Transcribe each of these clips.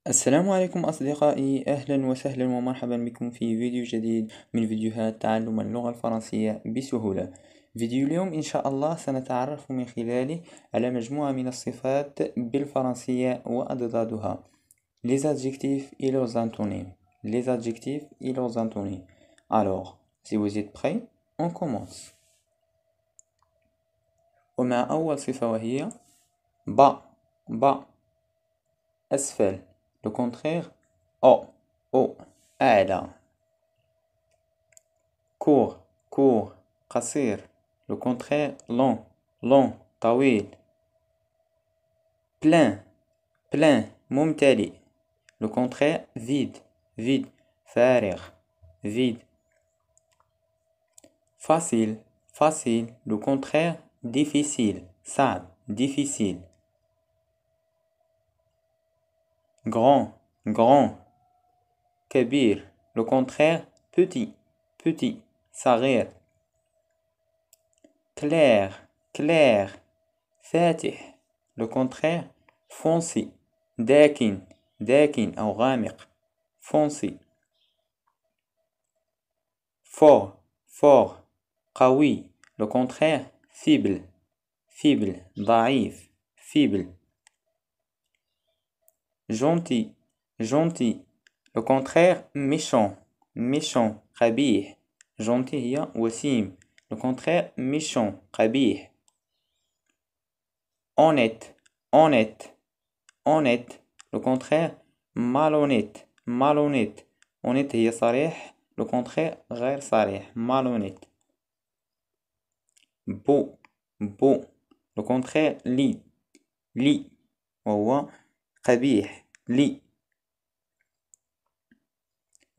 السلام عليكم أصدقائي، أهلا وسهلا ومرحبا بكم في فيديو جديد من فيديوهات تعلم اللغة الفرنسية بسهولة. فيديو اليوم إن شاء الله سنتعرف من خلاله على مجموعة من الصفات بالفرنسية وأضدادها. Les adjectifs et leurs antonymes. Les adjectifs et leurs antonymes. Alors, si vous êtes prêts, on commence. ومع أول صفة وهي با أسفل. Le contraire haut أعلى. court قصير. Le contraire long طويل. plein ممتلئ. Le contraire vide فارغ vide. facile. Le contraire difficile صعب difficile. grand كبير. Le contraire petit صغير. clair فاتح. Le contraire foncé داكن أو غامق foncé. fort قوي. Le contraire faible ضعيف faible. gentil. Le contraire méchant قبيح. gentil هي وسيم. Le contraire méchant قبيح. honnête. Le contraire malhonnête. honnête هي صريح. Le contraire غير صريح malhonnête. beau. Le contraire لي وهو قبيح لي.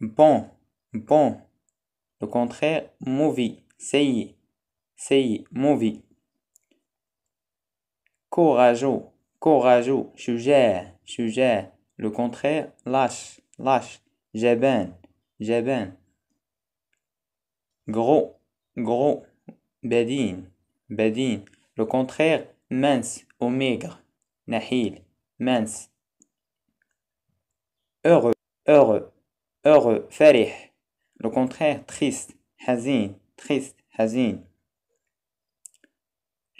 bon. Le contraire mauvais سيء mauvais. courageux شجاع. Le contraire lâche جبان gros بدين. Le contraire mince ou maigre نحيل mince. heureux فرح. Le contraire triste حزين.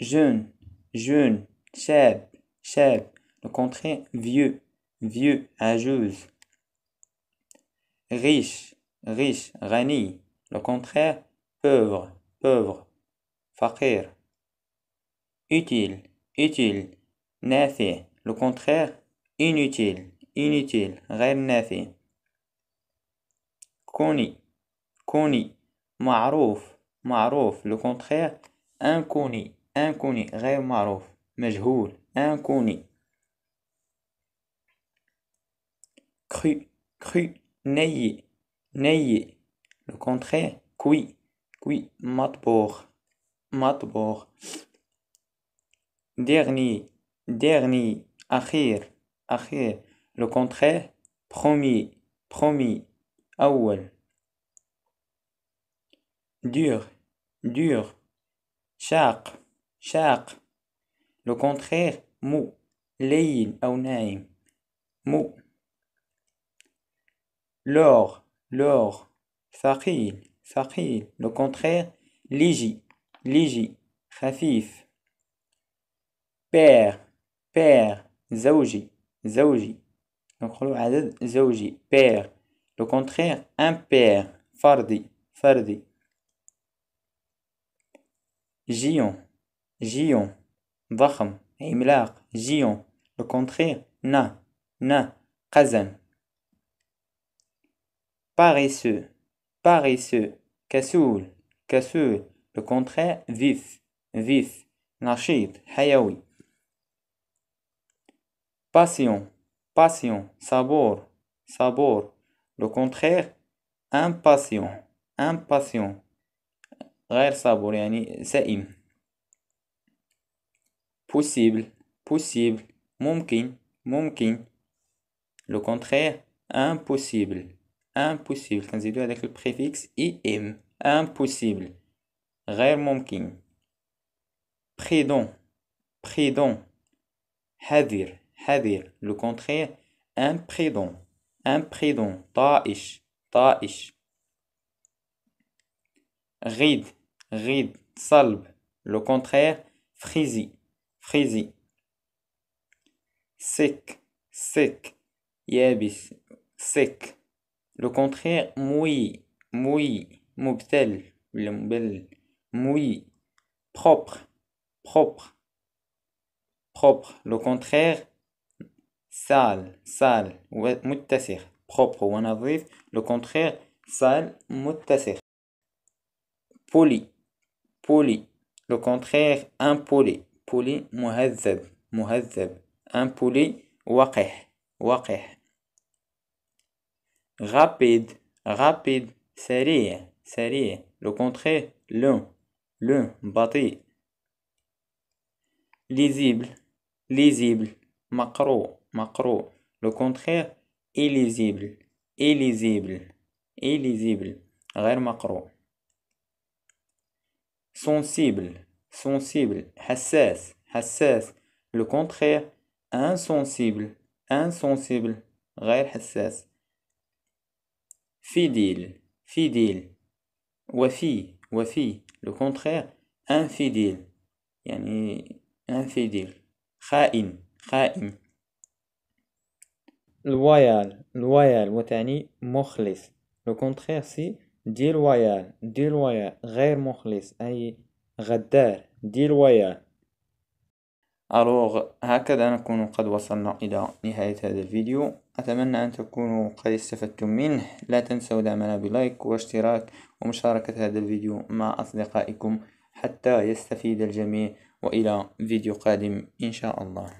jeune شاب. Le contraire vieux عجوز. riche غني. Le contraire pauvre فقير. utile نافع. Le contraire inutile غير نافع. connu معروف. Le contraire inconnu غير معروف مجهول inconnu. cru نيء. Le contraire cuit مطبوخ dernier أخير. Le contraire premier أول. dur شاق. Le contraire mou لين أو ناعم mou. lourd ثقيل. Le contraire léger خفيف. père زوجي. نقولوا عدد زوجي père. Le contraire impair فردي. géant ضخم عملاق géant. Le contraire nain قزم. paresseux كسول. Le contraire vif نشيط حيوي. passion صبور. Le contraire impatient غير صبور يعني سئيم. possible ممكن. Le contraire impossible كنزيدو هذاك البريفيكس im impossible غير ممكن. prudent حذر. Le contraire imprudent imprudent طائش طائش. غيد غيد صلب le contraire frisé frisé. sec sec يابس sec le contraire mouillé mouillé مبتل ولا مبلل mouillé. propre propre propre le contraire sale sale متسخ propre ونظيف le contraire sale متسخ. poli poli le contraire impoli poli مهذب مهذب impoli وقح وقح. rapide rapide سريع سريع le contraire lent lent بطيء. lisible lisible مقروء مقروء le contraire illisible illisible illisible غير مقروء. sensible sensible حساس حساس le contraire insensible insensible غير حساس. fidèle fidèle وفي وفي le contraire infidèle يعني infidèle. خائن خائن. loyal loyal وتعني مخلص le contraire c'est déloyal déloyal غير مخلص أي غدار déloyal. ألوغ هكذا نكون قد وصلنا إلى نهاية هذا الفيديو. أتمنى أن تكونوا قد استفدتم منه. لا تنسوا دعمنا بلايك واشتراك ومشاركة هذا الفيديو مع أصدقائكم حتى يستفيد الجميع. وإلى فيديو قادم إن شاء الله.